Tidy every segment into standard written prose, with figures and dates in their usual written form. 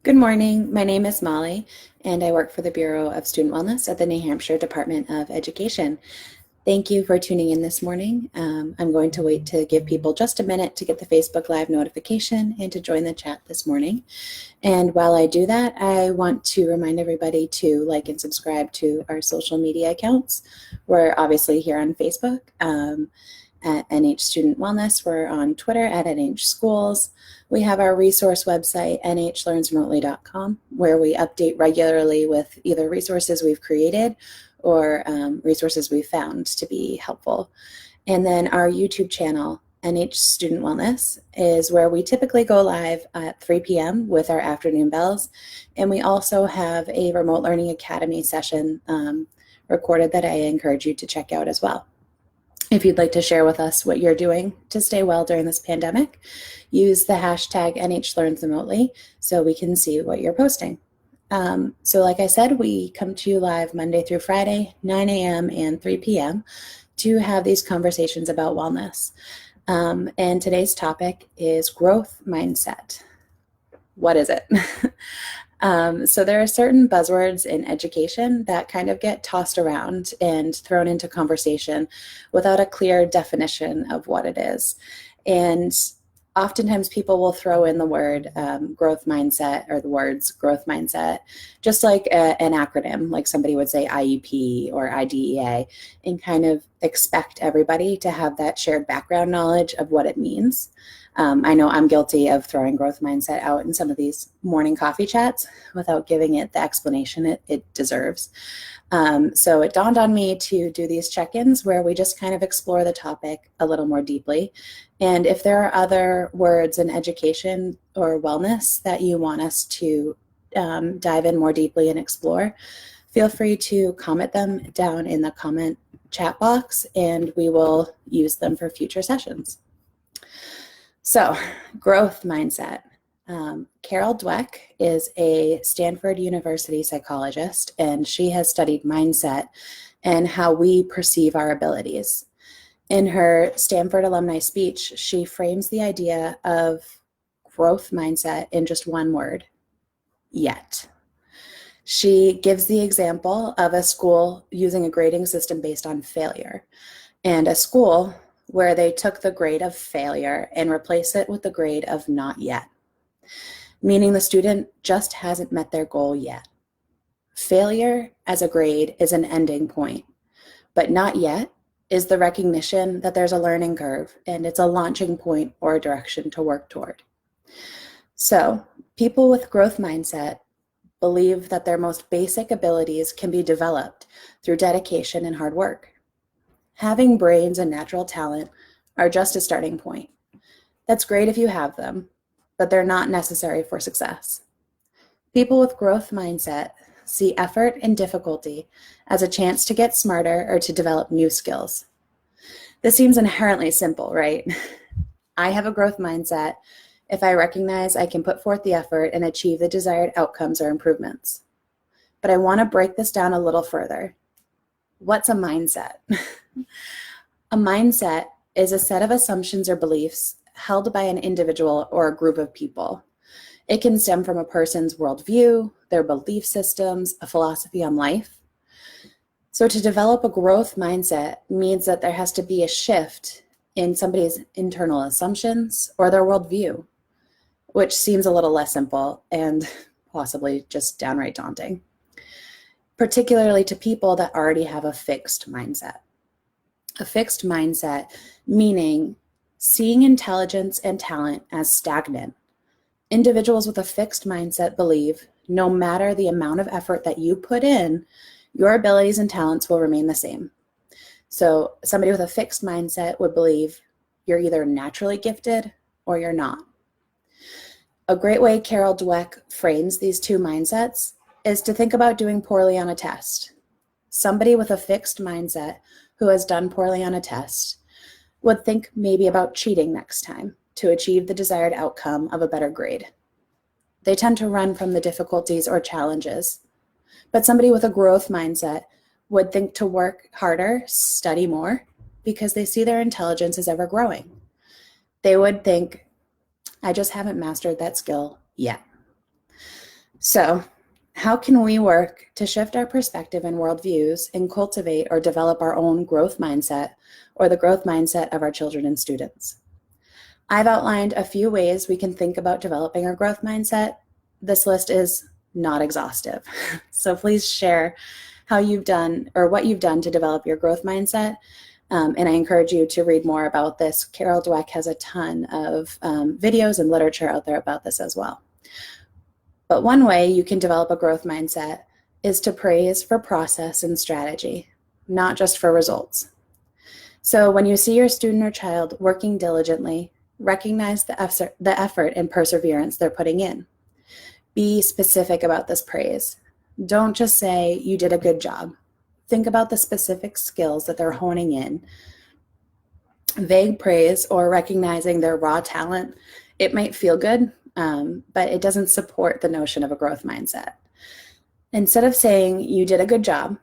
Good morning. My name is Molly, and I work for the Bureau of Student Wellness at the New Hampshire Department of Education. Thank you for tuning in this morning. I'm going to wait to give people just a minute to get the Facebook Live notification and to join the chat this morning. And while I do that, I want to remind everybody to like and subscribe to our social media accounts. We're obviously here on Facebook at NH Student Wellness. We're on Twitter at NH Schools. We have our resource website, nhlearnsremotely.com, where we update regularly with either resources we've created or resources we've found to be helpful. And then our YouTube channel, NH Student Wellness, is where we typically go live at 3 p.m. with our afternoon bells. And we also have a Remote Learning Academy session recorded that I encourage you to check out as well. If you'd like to share with us what you're doing to stay well during this pandemic, use the hashtag NHLearnsRemotely so we can see what you're posting. So like I said, we come to you live Monday through Friday, 9 a.m. and 3 p.m. to have these conversations about wellness. And today's topic is growth mindset. What is it? So there are certain buzzwords in education that kind of get tossed around and thrown into conversation without a clear definition of what it is. And oftentimes people will throw in the word growth mindset or the words growth mindset, just like an acronym, like somebody would say IEP or IDEA, and kind of expect everybody to have that shared background knowledge of what it means. I know I'm guilty of throwing growth mindset out in some of these morning coffee chats without giving it the explanation it deserves. So it dawned on me to do these check-ins where we just kind of explore the topic a little more deeply. And if there are other words in education or wellness that you want us to dive in more deeply and explore, feel free to comment them down in the comment chat box, and we will use them for future sessions. So, growth mindset. Carol Dweck is a Stanford University psychologist, and she has studied mindset and how we perceive our abilities. In her Stanford alumni speech, she frames the idea of growth mindset in just one word: yet. She gives the example of a school using a grading system based on failure, and a school where they took the grade of failure and replaced it with the grade of not yet, meaning the student just hasn't met their goal yet. Failure as a grade is an ending point, but not yet is the recognition that there's a learning curve and it's a launching point or a direction to work toward. So, people with growth mindset believe that their most basic abilities can be developed through dedication and hard work. Having brains and natural talent are just a starting point. That's great if you have them, but they're not necessary for success. People with growth mindset see effort and difficulty as a chance to get smarter or to develop new skills. This seems inherently simple, right? I have a growth mindset if I recognize I can put forth the effort and achieve the desired outcomes or improvements. But I want to break this down a little further. What's a mindset? A mindset is a set of assumptions or beliefs held by an individual or a group of people. It can stem from a person's worldview, their belief systems, a philosophy on life. So to develop a growth mindset means that there has to be a shift in somebody's internal assumptions or their worldview, which seems a little less simple and possibly just downright daunting, particularly to people that already have a fixed mindset. A fixed mindset meaning seeing intelligence and talent as stagnant. Individuals with a fixed mindset believe no matter the amount of effort that you put in, your abilities and talents will remain the same. So somebody with a fixed mindset would believe you're either naturally gifted or you're not. A great way Carol Dweck frames these two mindsets is to think about doing poorly on a test. Somebody with a fixed mindset who has done poorly on a test would think maybe about cheating next time to achieve the desired outcome of a better grade. They tend to run from the difficulties or challenges. But somebody with a growth mindset would think to work harder, study more, because they see their intelligence as ever growing. They would think, I just haven't mastered that skill yet. So, how can we work to shift our perspective and worldviews and cultivate or develop our own growth mindset or the growth mindset of our children and students? I've outlined a few ways we can think about developing our growth mindset. This list is not exhaustive. So please share how you've done or what you've done to develop your growth mindset. And I encourage you to read more about this. Carol Dweck has a ton of videos and literature out there about this as well. But one way you can develop a growth mindset is to praise for process and strategy, not just for results. So when you see your student or child working diligently, recognize the effort and perseverance they're putting in. Be specific about this praise. Don't just say you did a good job. Think about the specific skills that they're honing in. Vague praise or recognizing their raw talent, it might feel good, but it doesn't support the notion of a growth mindset. Instead of saying you did a good job,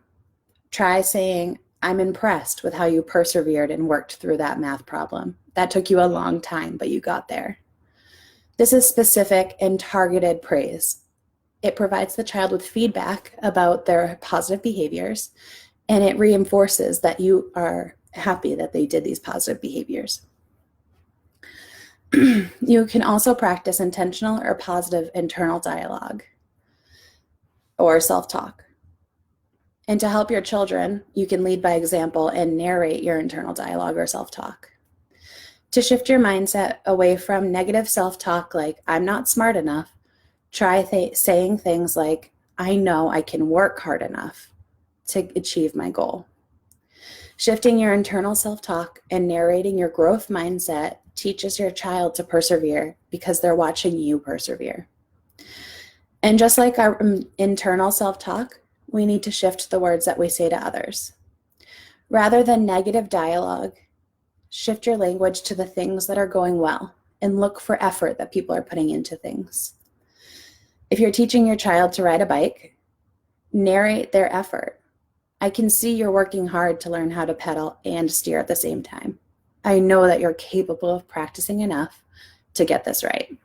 try saying, I'm impressed with how you persevered and worked through that math problem. That took you a long time, but you got there. This is specific and targeted praise. It provides the child with feedback about their positive behaviors, and it reinforces that you are happy that they did these positive behaviors. You can also practice intentional or positive internal dialogue or self-talk. And to help your children, you can lead by example and narrate your internal dialogue or self-talk. To shift your mindset away from negative self-talk like, I'm not smart enough, try saying things like, I know I can work hard enough to achieve my goal. Shifting your internal self-talk and narrating your growth mindset teaches your child to persevere because they're watching you persevere. And just like our internal self-talk, we need to shift the words that we say to others. Rather than negative dialogue, shift your language to the things that are going well and look for effort that people are putting into things. If you're teaching your child to ride a bike, narrate their effort. I can see you're working hard to learn how to pedal and steer at the same time. I know that you're capable of practicing enough to get this right.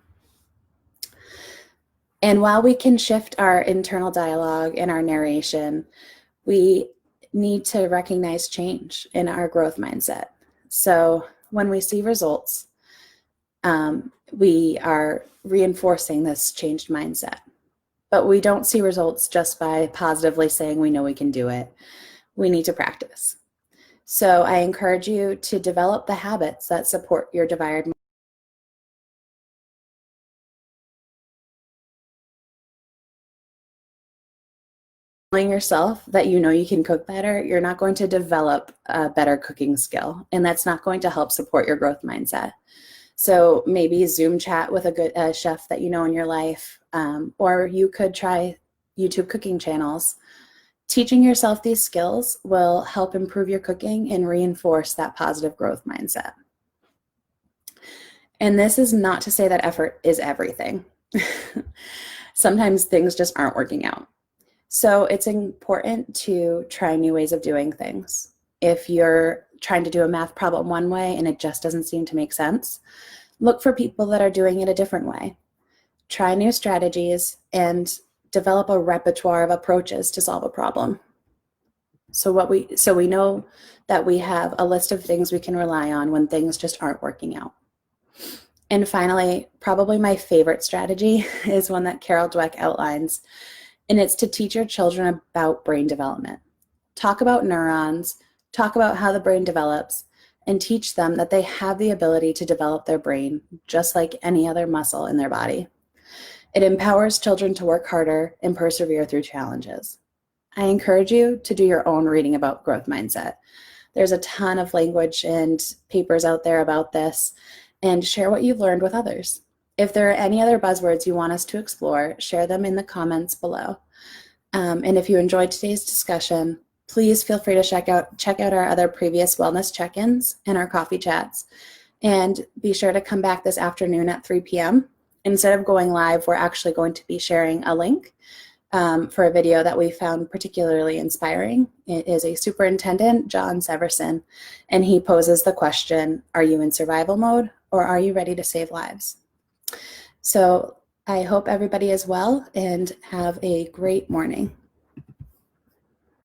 And while we can shift our internal dialogue and our narration, we need to recognize change in our growth mindset. So when we see results, we are reinforcing this changed mindset. But we don't see results just by positively saying we know we can do it. We need to practice. So I encourage you to develop the habits that support your desired mindset. Telling yourself that you know you can cook better, you're not going to develop a better cooking skill, and that's not going to help support your growth mindset. So maybe Zoom chat with a good chef that you know in your life, or you could try YouTube cooking channels. Teaching yourself these skills will help improve your cooking and reinforce that positive growth mindset. And this is not to say that effort is everything. Sometimes things just aren't working out. So it's important to try new ways of doing things. If you're trying to do a math problem one way and it just doesn't seem to make sense, look for people that are doing it a different way. Try new strategies and develop a repertoire of approaches to solve a problem. So we know that we have a list of things we can rely on when things just aren't working out. And finally, probably my favorite strategy is one that Carol Dweck outlines, and it's to teach your children about brain development. Talk about neurons, talk about how the brain develops, and teach them that they have the ability to develop their brain just like any other muscle in their body. It empowers children to work harder and persevere through challenges. I encourage you to do your own reading about growth mindset. There's a ton of language and papers out there about this, and share what you've learned with others. If there are any other buzzwords you want us to explore, share them in the comments below. And if you enjoyed today's discussion, please feel free to check out our other previous wellness check-ins and our coffee chats. And be sure to come back this afternoon at 3 p.m. Instead of going live, we're actually going to be sharing a link for a video that we found particularly inspiring. It is a superintendent, John Severson, and he poses the question, are you in survival mode or are you ready to save lives? So I hope everybody is well and have a great morning.